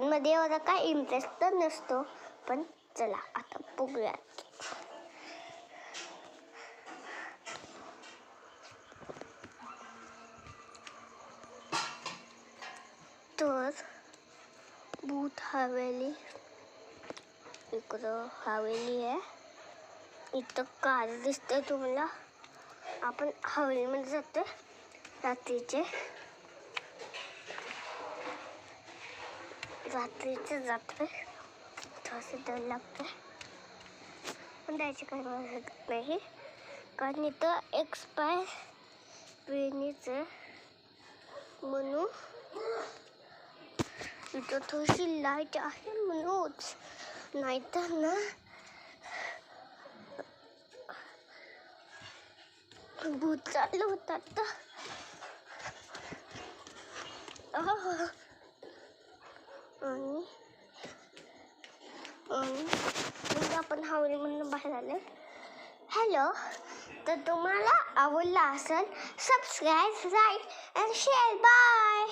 मध्ये एवढा काय इंटरेस्ट तर नसतो, पण चला आता बघूयात. तर भूत हवेली, इकडं हवेली आहे. इथं कार दिसते तुम्हाला. आपण हवेलीमध्ये जातोय रात्रीचे जातोय. थोडंसं डर लागतंय, पण जायची काही गरज नाही, कारण इथं एक्सपायर ट्रेनीच आहे म्हणून. इथं थोडीशी लाईट आहे म्हणूनच, नाहीतर ना भूत चाललं होतात. आणि आपण हवेलीमधून बाहेर आले. हॅलो, तर तुम्हाला आवडला असेल subscribe, like and share. Bye.